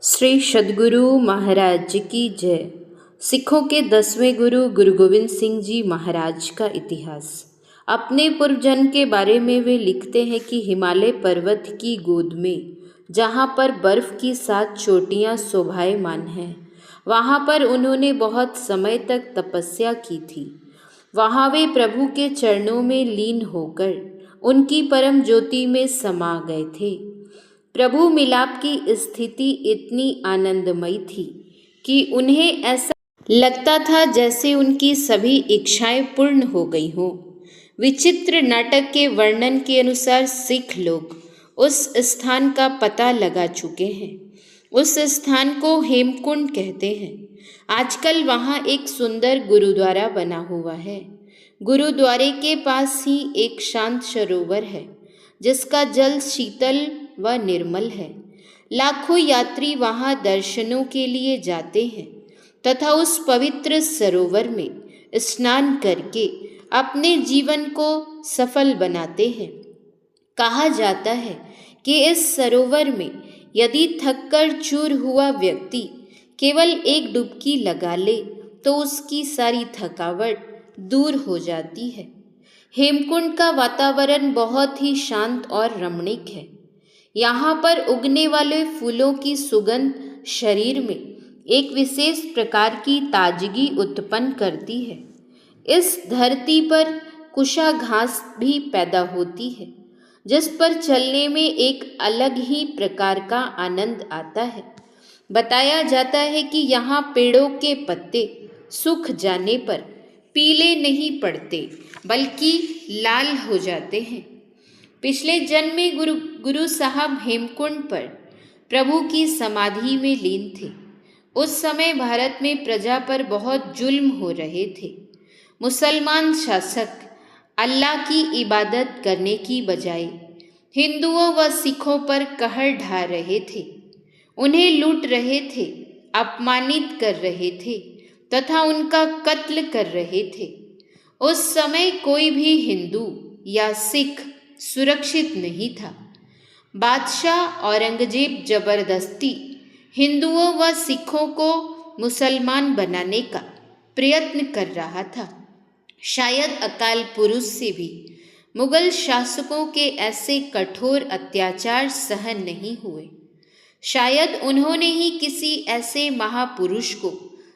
श्री सद्गुरु महाराज की जय। सिखों के 10वें गुरु गुरु गोविंद सिंह जी महाराज का इतिहास। अपने पूर्वजन्म के बारे में वे लिखते हैं कि हिमालय पर्वत की गोद में, जहाँ पर बर्फ की 7 चोटियाँ शोभायमान हैं, वहाँ पर उन्होंने बहुत समय तक तपस्या की थी। वहाँ वे प्रभु के चरणों में लीन होकर उनकी परम ज्योति में समा गए थे। प्रभु मिलाप की स्थिति इतनी आनंदमयी थी कि उन्हें ऐसा लगता था जैसे उनकी सभी इच्छाएं पूर्ण हो गई हों। विचित्र नाटक के वर्णन के अनुसार सिख लोग उस स्थान का पता लगा चुके हैं। उस स्थान को हेमकुंड कहते हैं। आजकल वहाँ एक सुंदर गुरुद्वारा बना हुआ है। गुरुद्वारे के पास ही एक शांत सरोवर है, जिसका जल शीतल व निर्मल है। लाखों यात्री वहाँ दर्शनों के लिए जाते हैं तथा उस पवित्र सरोवर में स्नान करके अपने जीवन को सफल बनाते हैं। कहा जाता है कि इस सरोवर में यदि थककर चूर हुआ व्यक्ति केवल एक डुबकी लगा ले तो उसकी सारी थकावट दूर हो जाती है। हेमकुंड का वातावरण बहुत ही शांत और रमणीक है। यहाँ पर उगने वाले फूलों की सुगंध शरीर में एक विशेष प्रकार की ताजगी उत्पन्न करती है। इस धरती पर कुशा घास भी पैदा होती है, जिस पर चलने में एक अलग ही प्रकार का आनंद आता है। बताया जाता है कि यहाँ पेड़ों के पत्ते सूख जाने पर पीले नहीं पड़ते बल्कि लाल हो जाते हैं। पिछले जन्म में गुरु साहब हेमकुंड पर प्रभु की समाधि में लीन थे। उस समय भारत में प्रजा पर बहुत जुल्म हो रहे थे। मुसलमान शासक अल्लाह की इबादत करने की बजाय हिंदुओं व सिखों पर कहर ढा रहे थे, उन्हें लूट रहे थे, अपमानित कर रहे थे तथा उनका कत्ल कर रहे थे। उस समय कोई भी हिंदू या सिख सुरक्षित नहीं था। बादशाह औरंगजेब जबरदस्ती हिंदुओं व सिखों को मुसलमान बनाने का प्रयत्न कर रहा था। शायद अकाल पुरुष से भी मुगल शासकों के ऐसे कठोर अत्याचार सहन नहीं हुए। शायद उन्होंने ही किसी ऐसे महापुरुष को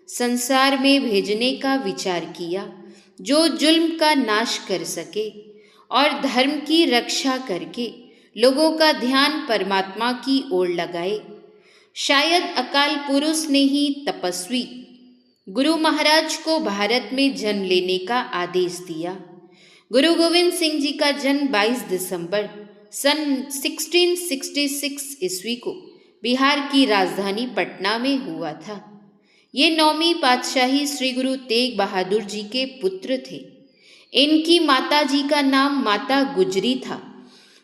संसार में भेजने का विचार किया जो जुल्म का नाश कर सके और धर्म की रक्षा करके लोगों का ध्यान परमात्मा की ओर लगाए। शायद अकाल पुरुष ने ही तपस्वी गुरु महाराज को भारत में जन्म लेने का आदेश दिया। गुरु गोविंद सिंह जी का जन्म 22 दिसंबर सन 1666 ईस्वी को बिहार की राजधानी पटना में हुआ था। ये 9वीं पातशाही श्री गुरु तेग बहादुर जी के पुत्र थे। इनकी माता जी का नाम माता गुजरी था।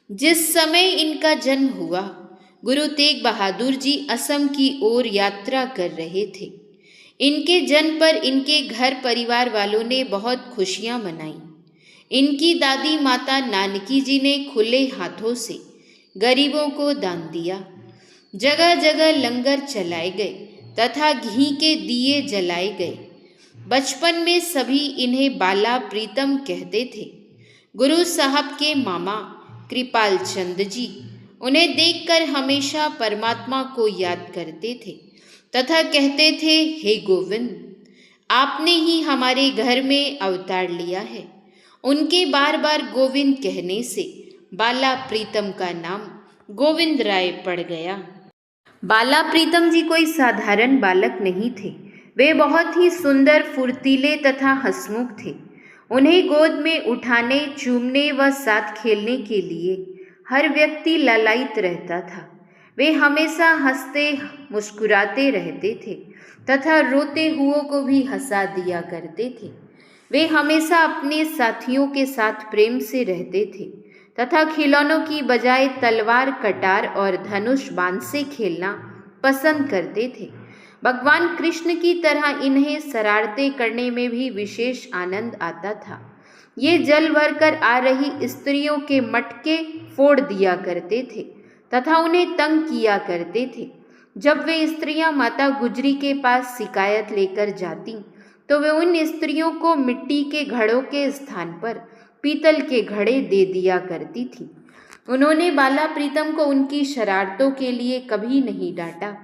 जिस समय इनका जन्म हुआ, गुरु तेग बहादुर जी असम की ओर यात्रा कर रहे थे। इनके जन्म पर इनके घर परिवार वालों ने बहुत खुशियां मनाई। इनकी दादी माता नानकी जी ने खुले हाथों से गरीबों को दान दिया। जगह जगह लंगर चलाए गए तथा घी के दिए जलाए गए। बचपन में सभी इन्हें बाला प्रीतम कहते थे। गुरु साहब के मामा कृपाल चंद जी उन्हें देखकर हमेशा परमात्मा को याद करते थे तथा कहते थे, हे गोविंद, आपने ही हमारे घर में अवतार लिया है। उनके बार बार गोविंद कहने से बाला प्रीतम का नाम गोविंद राय पड़ गया। बाला प्रीतम जी कोई साधारण बालक नहीं थे। वे बहुत ही सुंदर, फुर्तीले तथा हंसमुख थे। उन्हें गोद में उठाने, चूमने व साथ खेलने के लिए हर व्यक्ति लालायित रहता था। वे हमेशा हंसते मुस्कुराते रहते थे तथा रोते हुओं को भी हंसा दिया करते थे। वे हमेशा अपने साथियों के साथ प्रेम से रहते थे तथा खिलौनों की बजाय तलवार, कटार और धनुष बाण से खेलना पसंद करते थे। भगवान कृष्ण की तरह इन्हें शरारतें करने में भी विशेष आनंद आता था। ये जल भरकर आ रही स्त्रियों के मटके फोड़ दिया करते थे तथा उन्हें तंग किया करते थे। जब वे स्त्रियां माता गुजरी के पास शिकायत लेकर जाती तो वे उन स्त्रियों को मिट्टी के घड़ों के स्थान पर पीतल के घड़े दे दिया करती थी। उन्होंने बाला प्रीतम को उनकी शरारतों के लिए कभी नहीं डांटा।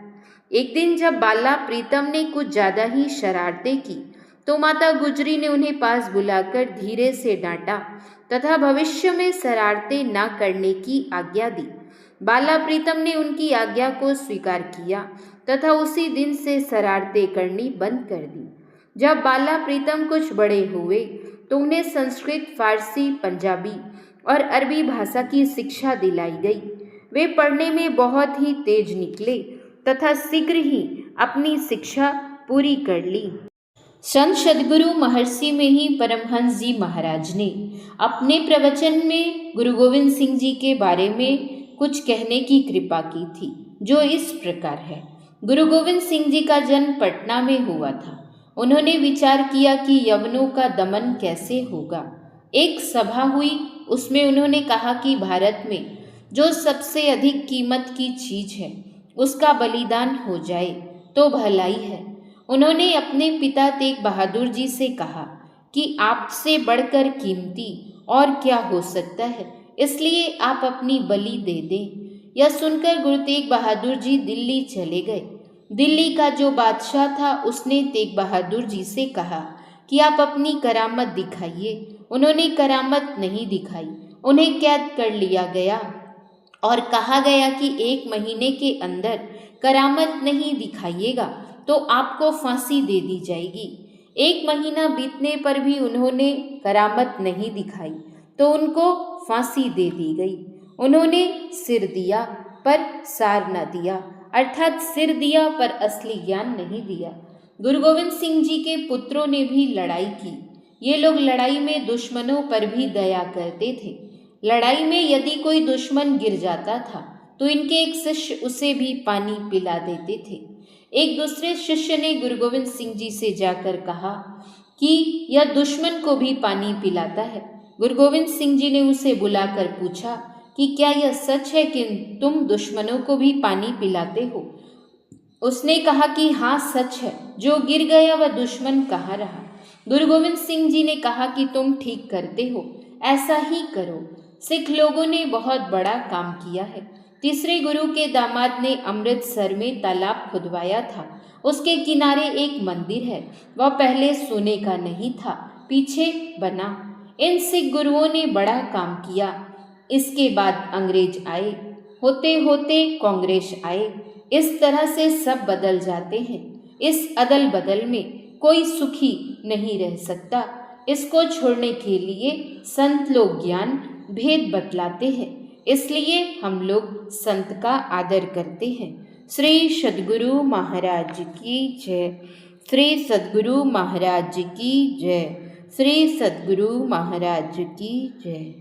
एक दिन जब बाला प्रीतम ने कुछ ज़्यादा ही शरारतें की तो माता गुजरी ने उन्हें पास बुलाकर धीरे से डांटा तथा भविष्य में शरारतें न करने की आज्ञा दी। बाला प्रीतम ने उनकी आज्ञा को स्वीकार किया तथा उसी दिन से शरारतें करनी बंद कर दी। जब बाला प्रीतम कुछ बड़े हुए तो उन्हें संस्कृत, फारसी, पंजाबी और अरबी भाषा की शिक्षा दिलाई गई। वे पढ़ने में बहुत ही तेज निकले तथा शीघ्र ही अपनी शिक्षा पूरी कर ली। संत सद्गुरु महर्षि में ही परमहंस जी महाराज ने अपने प्रवचन में गुरु गोविंद सिंह जी के बारे में कुछ कहने की कृपा की थी, जो इस प्रकार है। गुरु गोविंद सिंह जी का जन्म पटना में हुआ था। उन्होंने विचार किया कि यवनों का दमन कैसे होगा। एक सभा हुई, उसमें उन्होंने कहा कि भारत में जो सबसे अधिक कीमत की चीज़ है उसका बलिदान हो जाए तो भलाई है। उन्होंने अपने पिता तेग बहादुर जी से कहा कि आपसे बढ़कर कीमती और क्या हो सकता है, इसलिए आप अपनी बलि दे दें। यह सुनकर गुरु तेग बहादुर जी दिल्ली चले गए। दिल्ली का जो बादशाह था उसने तेग बहादुर जी से कहा कि आप अपनी करामत दिखाइए। उन्होंने करामत नहीं दिखाई। उन्हें कैद कर लिया गया और कहा गया कि 1 महीने के अंदर करामत नहीं दिखाइएगा तो आपको फांसी दे दी जाएगी। 1 महीना बीतने पर भी उन्होंने करामत नहीं दिखाई तो उनको फांसी दे दी गई। उन्होंने सिर दिया पर सार न दिया, अर्थात सिर दिया पर असली ज्ञान नहीं दिया। गुरु गोविंद सिंह जी के पुत्रों ने भी लड़ाई की। ये लोग लड़ाई में दुश्मनों पर भी दया करते थे। लड़ाई में यदि कोई दुश्मन गिर जाता था तो इनके एक शिष्य उसे भी पानी पिला देते थे। एक दूसरे शिष्य ने गुरु गोविंद सिंह जी से जाकर कहा कि यह दुश्मन को भी पानी पिलाता है। गुरु गोविंद सिंह जी ने उसे बुलाकर पूछा कि क्या यह सच है कि तुम दुश्मनों को भी पानी पिलाते हो? उसने कहा कि हाँ सच है, जो गिर गया वह दुश्मन कहाँ रहा। गुरु गोविंद सिंह जी ने कहा कि तुम ठीक करते हो, ऐसा ही करो। सिख लोगों ने बहुत बड़ा काम किया है। तीसरे गुरु के दामाद ने अमृतसर में तालाब खुदवाया था। उसके किनारे एक मंदिर है, वह पहले सोने का नहीं था, पीछे बना। इन सिख गुरुओं ने बड़ा काम किया। इसके बाद अंग्रेज आए, होते होते कांग्रेस आए। इस तरह से सब बदल जाते हैं। इस अदल बदल में कोई सुखी नहीं रह सकता। इसको छोड़ने के लिए संत लोग ज्ञान भेद बतलाते हैं, इसलिए हम लोग संत का आदर करते हैं। श्री सद्गुरु महाराज की जय। श्री सद्गुरु महाराज की जय। श्री सद्गुरु महाराज की जय।